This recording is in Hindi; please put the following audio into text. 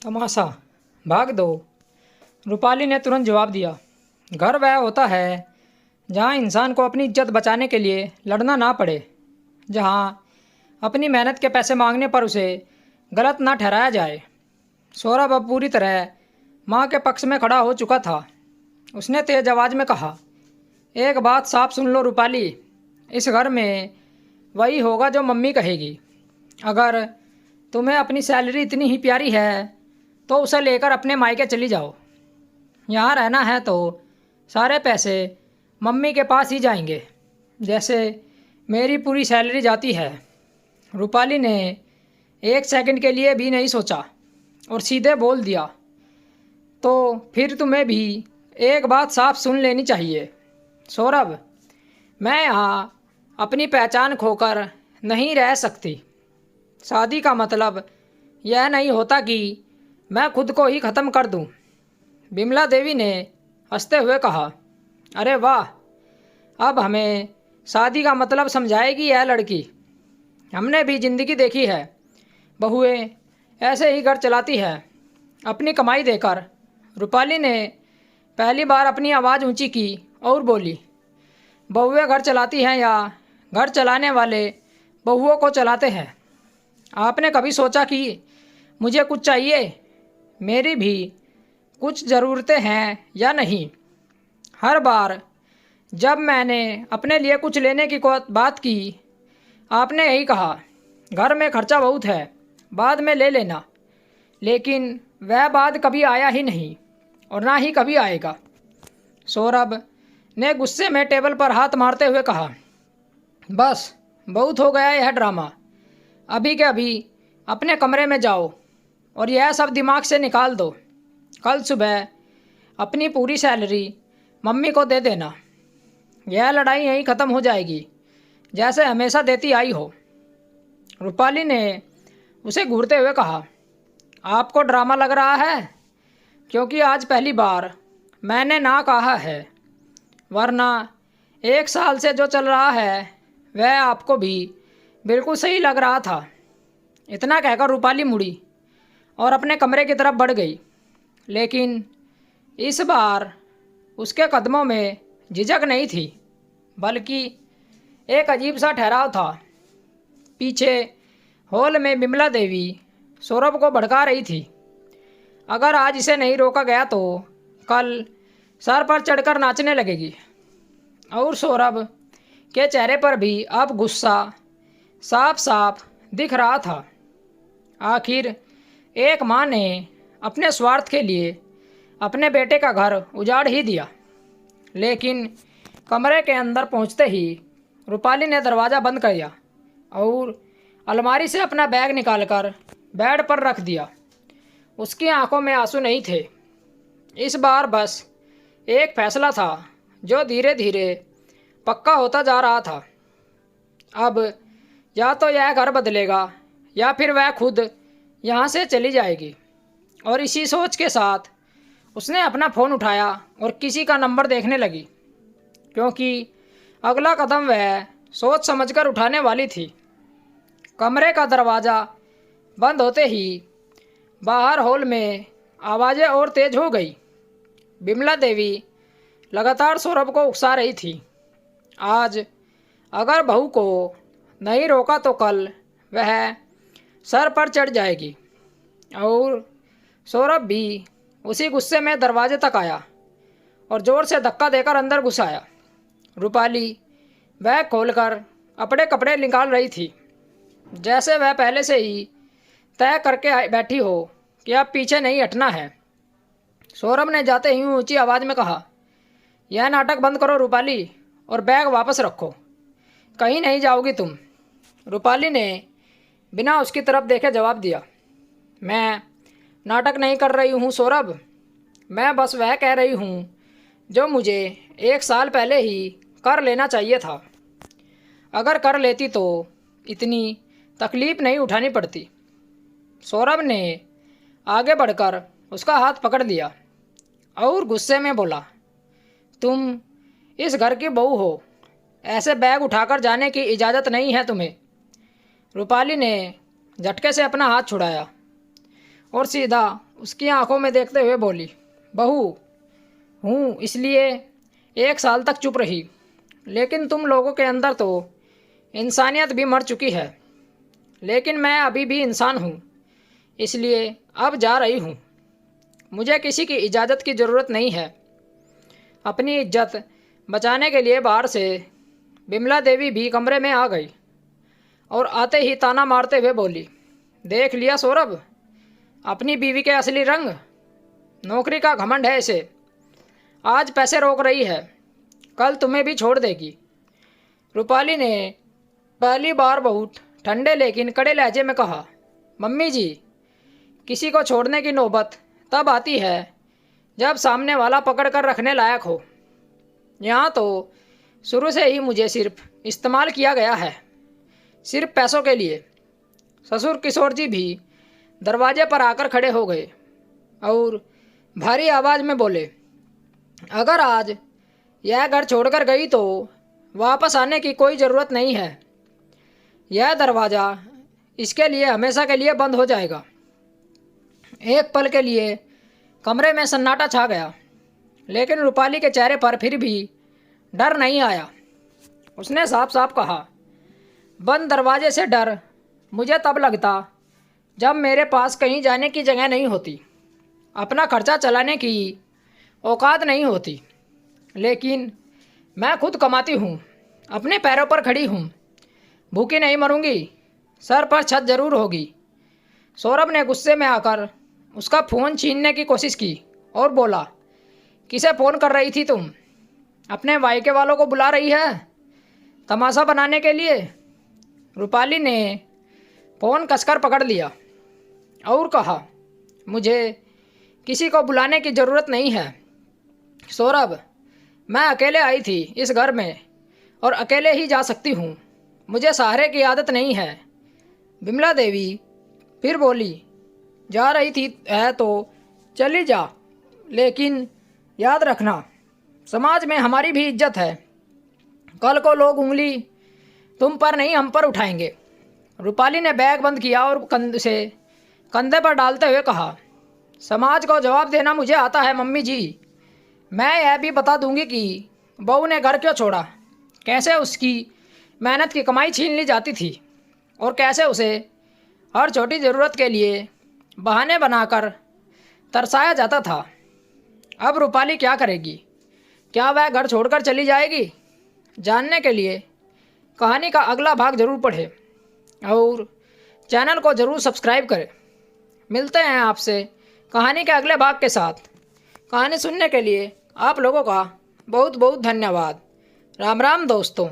तमाशा, भाग दो। रूपाली ने तुरंत जवाब दिया। घर वह होता है जहाँ इंसान को अपनी इज्जत बचाने के लिए लड़ना ना पड़े, जहाँ अपनी मेहनत के पैसे मांगने पर उसे गलत ना ठहराया जाए। सौरभ अब पूरी तरह माँ के पक्ष में खड़ा हो चुका था। उसने तेज आवाज़ में कहा, एक बात साफ सुन लो रूपाली, इस घर में वही होगा जो मम्मी कहेगी। अगर तुम्हें अपनी सैलरी इतनी ही प्यारी है तो उसे लेकर अपने मायके चली जाओ। यहाँ रहना है तो सारे पैसे मम्मी के पास ही जाएंगे, जैसे मेरी पूरी सैलरी जाती है। रूपाली ने एक सेकंड के लिए भी नहीं सोचा और सीधे बोल दिया, तो फिर तुम्हें भी एक बात साफ सुन लेनी चाहिए सौरभ, मैं यहाँ अपनी पहचान खोकर नहीं रह सकती। शादी का मतलब यह नहीं होता कि मैं खुद को ही ख़त्म कर दूँ। बिमला देवी ने हंसते हुए कहा, अरे वाह, अब हमें शादी का मतलब समझाएगी यह लड़की। हमने भी ज़िंदगी देखी है, बहुएं ऐसे ही घर चलाती है अपनी कमाई देकर। रूपाली ने पहली बार अपनी आवाज़ ऊंची की और बोली, बहुएं घर चलाती हैं या घर चलाने वाले बहुओं को चलाते हैं? आपने कभी सोचा कि मुझे कुछ चाहिए, मेरी भी कुछ ज़रूरतें हैं या नहीं? हर बार जब मैंने अपने लिए कुछ लेने की बात की, आपने यही कहा, घर में खर्चा बहुत है, बाद में ले लेना। लेकिन वह बाद कभी आया ही नहीं और ना ही कभी आएगा। सौरभ ने गुस्से में टेबल पर हाथ मारते हुए कहा, बस बहुत हो गया यह ड्रामा। अभी के अभी अपने कमरे में जाओ और यह सब दिमाग से निकाल दो। कल सुबह अपनी पूरी सैलरी मम्मी को दे देना। यह लड़ाई यहीं ख़त्म हो जाएगी, जैसे हमेशा देती आई हो। रूपाली ने उसे घूरते हुए कहा, आपको ड्रामा लग रहा है? क्योंकि आज पहली बार मैंने ना कहा है, वरना 1 साल से जो चल रहा है वह आपको भी बिल्कुल सही लग रहा था। इतना कहकर रूपाली मुड़ी और अपने कमरे की तरफ बढ़ गई, लेकिन इस बार उसके कदमों में झिझक नहीं थी, बल्कि एक अजीब सा ठहराव था। पीछे हॉल में बिमला देवी सौरभ को भड़का रही थी। अगर आज इसे नहीं रोका गया तो कल सर पर चढ़कर नाचने लगेगी। और सौरभ के चेहरे पर भी अब गुस्सा साफ साफ दिख रहा था। आखिर एक माँ ने अपने स्वार्थ के लिए अपने बेटे का घर उजाड़ ही दिया। लेकिन कमरे के अंदर पहुंचते ही रूपाली ने दरवाज़ा बंद कर दिया और अलमारी से अपना बैग निकालकर बेड पर रख दिया। उसकी आंखों में आंसू नहीं थे। इस बार बस एक फैसला था जो धीरे धीरे पक्का होता जा रहा था। अब या तो यह घर बदलेगा या फिर वह खुद यहाँ से चली जाएगी। और इसी सोच के साथ उसने अपना फ़ोन उठाया और किसी का नंबर देखने लगी, क्योंकि अगला कदम वह सोच समझकर उठाने वाली थी। कमरे का दरवाज़ा बंद होते ही बाहर हॉल में आवाज़ें और तेज़ हो गई। बिमला देवी लगातार सौरभ को उकसा रही थी। आज अगर बहू को नहीं रोका तो कल वह सर पर चढ़ जाएगी। और सौरभ भी उसी गुस्से में दरवाजे तक आया और ज़ोर से धक्का देकर अंदर घुस आया। रूपाली बैग खोलकर अपने कपड़े निकाल रही थी, जैसे वह पहले से ही तय करके बैठी हो कि अब पीछे नहीं हटना है। सौरभ ने जाते ही ऊंची आवाज़ में कहा, यह नाटक बंद करो रूपाली और बैग वापस रखो, कहीं नहीं जाओगी तुम। रूपाली ने बिना उसकी तरफ देखे जवाब दिया, मैं नाटक नहीं कर रही हूँ सौरभ, मैं बस वह कह रही हूँ जो मुझे 1 साल पहले ही कर लेना चाहिए था। अगर कर लेती तो इतनी तकलीफ़ नहीं उठानी पड़ती। सौरभ ने आगे बढ़कर उसका हाथ पकड़ लिया और गुस्से में बोला, तुम इस घर की बहू हो, ऐसे बैग उठाकर जाने की इजाज़त नहीं है तुम्हें। रूपाली ने झटके से अपना हाथ छुड़ाया और सीधा उसकी आंखों में देखते हुए बोली, बहू हूँ इसलिए 1 साल तक चुप रही, लेकिन तुम लोगों के अंदर तो इंसानियत भी मर चुकी है, लेकिन मैं अभी भी इंसान हूँ, इसलिए अब जा रही हूँ। मुझे किसी की इजाज़त की ज़रूरत नहीं है। अपनी इज्जत बचाने के लिए बाहर से बिमला देवी भी कमरे में आ गई और आते ही ताना मारते हुए बोली, देख लिया सौरभ, अपनी बीवी के असली रंग। नौकरी का घमंड है इसे। आज पैसे रोक रही है, कल तुम्हें भी छोड़ देगी। रूपाली ने पहली बार बहुत ठंडे लेकिन कड़े लहजे में कहा, मम्मी जी, किसी को छोड़ने की नौबत तब आती है जब सामने वाला पकड़ कर रखने लायक हो। यहाँ तो शुरू से ही मुझे सिर्फ इस्तेमाल किया गया है, सिर्फ पैसों के लिए। ससुर किशोर जी भी दरवाजे पर आकर खड़े हो गए और भारी आवाज़ में बोले, अगर आज यह घर छोड़कर गई तो वापस आने की कोई ज़रूरत नहीं है। यह दरवाज़ा इसके लिए हमेशा के लिए बंद हो जाएगा। एक पल के लिए कमरे में सन्नाटा छा गया, लेकिन रूपाली के चेहरे पर फिर भी डर नहीं आया। उसने साफ साफ कहा, बंद दरवाजे से डर मुझे तब लगता जब मेरे पास कहीं जाने की जगह नहीं होती, अपना खर्चा चलाने की औकात नहीं होती। लेकिन मैं खुद कमाती हूँ, अपने पैरों पर खड़ी हूँ, भूखी नहीं मरूंगी, सर पर छत जरूर होगी। सौरभ ने गुस्से में आकर उसका फ़ोन छीनने की कोशिश की और बोला, किसे फ़ोन कर रही थी तुम? अपने वाइके वालों को बुला रही है तमाशा बनाने के लिए? रूपाली ने फ़ोन कसकर पकड़ लिया और कहा, मुझे किसी को बुलाने की ज़रूरत नहीं है सौरभ, मैं अकेले आई थी इस घर में और अकेले ही जा सकती हूँ, मुझे सहारे की आदत नहीं है। बिमला देवी फिर बोली, जा रही थी है तो चली जा, लेकिन याद रखना समाज में हमारी भी इज्जत है। कल को लोग उंगली तुम पर नहीं हम पर उठाएंगे। रूपाली ने बैग बंद किया और कंधे पर डालते हुए कहा, समाज को जवाब देना मुझे आता है मम्मी जी। मैं यह भी बता दूंगी कि बहू ने घर क्यों छोड़ा, कैसे उसकी मेहनत की कमाई छीन ली जाती थी और कैसे उसे हर छोटी ज़रूरत के लिए बहाने बनाकर तरसाया जाता था। अब रूपाली क्या करेगी? क्या वह घर छोड़कर चली जाएगी? जानने के लिए कहानी का अगला भाग ज़रूर पढ़ें और चैनल को ज़रूर सब्सक्राइब करें। मिलते हैं आपसे कहानी के अगले भाग के साथ। कहानी सुनने के लिए आप लोगों का बहुत बहुत धन्यवाद। राम राम दोस्तों।